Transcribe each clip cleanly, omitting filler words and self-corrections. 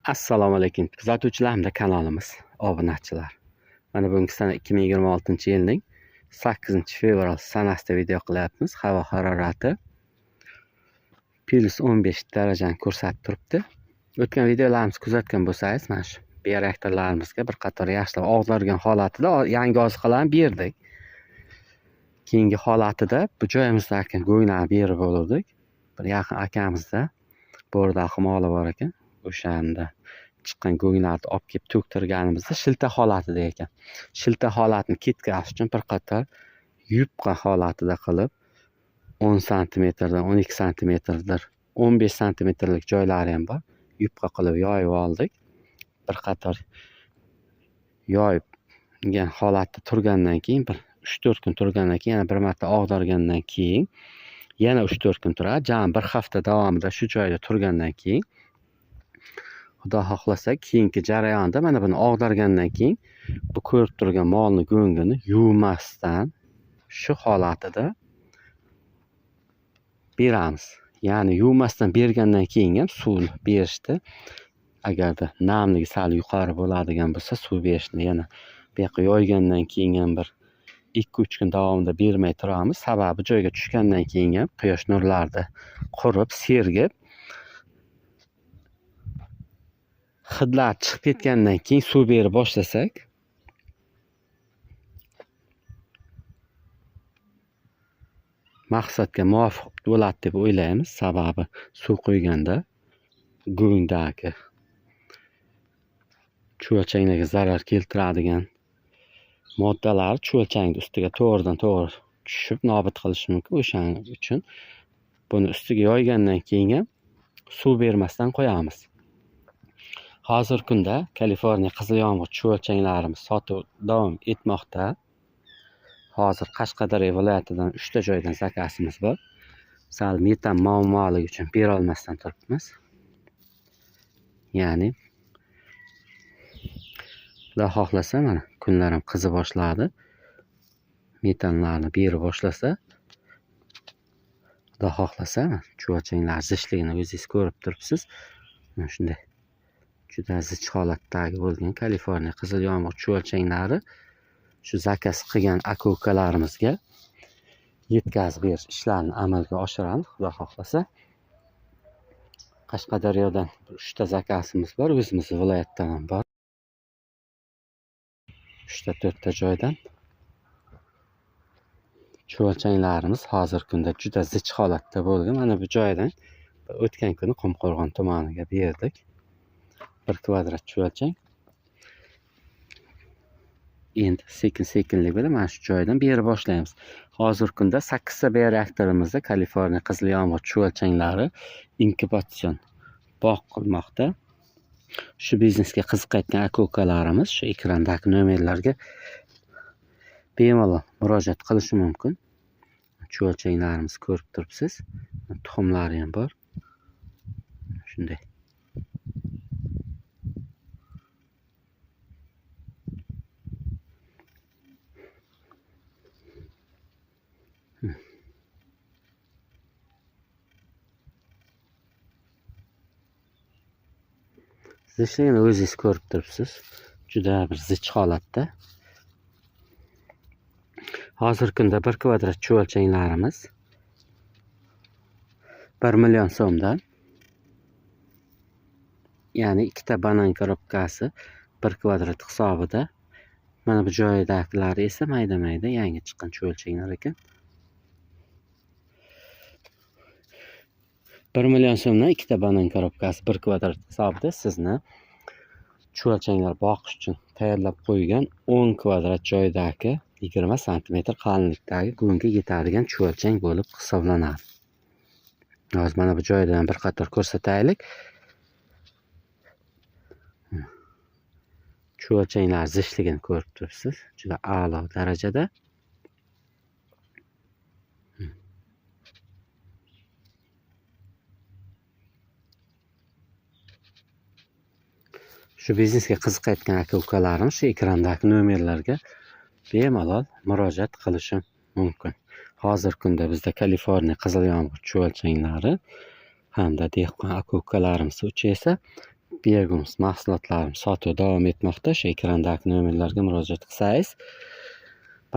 Assalomu alaykum kuzatuvchilar hamda kanalimiz obunachilar. Mana bugungi sana 2026-yilning 8-fevral sanasida video qilyapmiz. Havo harorati +15 darajani ko'rsatib turibdi. O'tgan videolarimizni kuzatgan bo'lsangiz, mana shu bioreaktorlarimizga bir qator yaxshilab og'dargan holatida yangi oziqalarni berdik. Keyingi holatida bu joyimizda go'nglarni berib bo'ldik. Bir yaqin akamizda borda moli bor ekan. O'shanda chiqqan go'nglarni olib kelib to'ktirganimizda shilta holatida ekan. Shilta holatini ketkazish uchun bir qator yupqa holatida qilib 10 santimetrdan 12 santimetrdir, 15 santimetrlik joylari ham bor. Yupqa qilib yoyib oldik. Bir qator yoyib holatda turgandan keyin bir 3-4 kun turgandan keyin yana bir marta og'dargandan keyin yana 3-4 kun turadi. Jami bir hafta davomida shu joyda turgandan keyin Xudo xohlasa keyingi jarayonda mana buni og'dargandan keyin bu ko'rib turgan molni go'ngini yuvmasdan shu holatida beramiz. Ya'ni yuvmasdan bergandan keyin ham suv berishdi. Agarda namligi sal yuqori bo'ladigan bo'lsa suv berishni yana bu yoqqa yoygandan keyin ham bir 2-3 kun davomida bermay turamiz. Sababi joyga tushgandan keyin ham quyosh nurlarida qurib, sergib hidlar chiqib ketgandan keyin suv berib boshlasak maqsadga muvofiq bo'ladi deb o'ylaymiz. Sababi suv quyganda go'ngdagi chuvalchanglarga zarar keltiradigan moddalar chuvalchangning ustiga to'g'ridan to'g'ri tushib nobud qilishi mumkin. O'shaning uchun buni ustiga yoygandan keyin ham suv bermasdan qo'yamiz. Hozir kunda Kaliforniya qizil yomg'ir chuvalchanglarimiz sotuv davom etmoqda. Hozir Qashqadaryo viloyatidan 3 ta joydan zakasimiz bor. Sal metan muammoligi uchun bera olmasdan turibmiz. Ya'ni Xudo xohlasa mana kunlar ham qizi boshladi. Metanlarni berib boshlasa, Xudo xohlasa chuvalchanglar zishligini o'zingiz ko'rib turibsiz. Mana shunday juda zich holatdagi bo'lgan Kaliforniya qizil yomg'ir chuvalchanglari shu zakaz qilgan aka-ukalarimizga yetkazib berish ishlarini amalga oshiramiz. Xudo xohlasa Qashqadaryodan 3 ta zakasimiz bor, o'zimiz viloyatdan ham bor. 3 ta 4 ta joydan chuvalchanglarimiz hozir kunda juda zich holatda bo'lgan. Mana bu joydan o'tgan kuni Qumqo'rg'on tumaniga berdik. 1 kvadrat chuvalchang. Endi sekin-sekinlik bilan mana shu joydan berib boshlaymiz. Hozir kunda 8 ta bioreaktorimizda Kaliforniya qizil yomg'ir chuvalchanglari inkubasiyon bog' qilmoqda. Shu biznesga qiziqayotgan aka-ukalarimiz shu ekrandagi nomerlarga bemalol murojaat qilishi mumkin. Chuvalchanglarimizni ko'rib turibsiz. Tuxumlari ham bor. Shunday. Zishligini o'zingiz ko'rib turibsiz. Juda bir zich holatda. Hozir kunda 1 kvadrat chuvalchanglarimiz 1 million so'mdan, ya'ni 2 ta banan korobkasi 1 kvadrat hisobida. Mana bu joydagilar esa mayda-mayda yangi chiqqan chuvalchanglar ekan. 1 million so'mdan 2 ta banan korobkasi 1 kvadrat hisobida sizni chuvalchanglar boqish uchun tayyorlab qo'ygan 10 kvadrat joydagi 20 santimetr qalinlikdagi go'ngga yetadigan chuvalchang bo'lib hisoblanadi. Hozir mana bu joydan bir qator ko'rsataylik. Chuvalchanglar zishligini ko'rib turibsiz. Juda a'lo darajada. Shu biznesga qiziqayotgan aka-ukalarim shu ekrandagi nomerlarga bemalol murojaat qilishi mumkin. Hozir kunda bizda Kaliforniya qizil yomg'ir chuvalchanglari hamda dehqon aka-ukalarimiz uchun esa bergimiz mahsulotlarimiz sotuv davom etmoqda. Shu ekrandagi nomerlarga murojaat qilsangiz,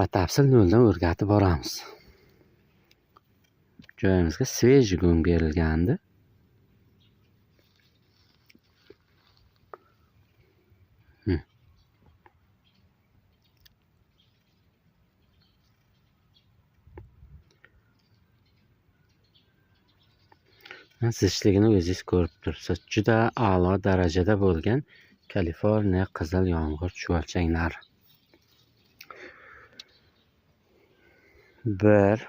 batafsil noldan o'rgatib boramiz. Joyimizga svejiy go'ng berilgandi. Zishligini o'zingiz ko'rib turibsiz. Juda a'lo darajada bo'lgan Kaliforniya qizil yomg'ir chuvalchanglari. 1,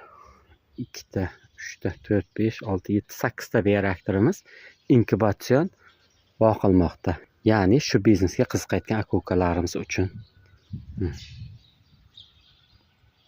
2 ta, 3 ta, 4, 5, 6, 7, 8 ta bioreaktorimiz inkubatsion boqilmoqda. Ya'ni shu biznesga qiziqayotgan aka-ukalarimiz uchun.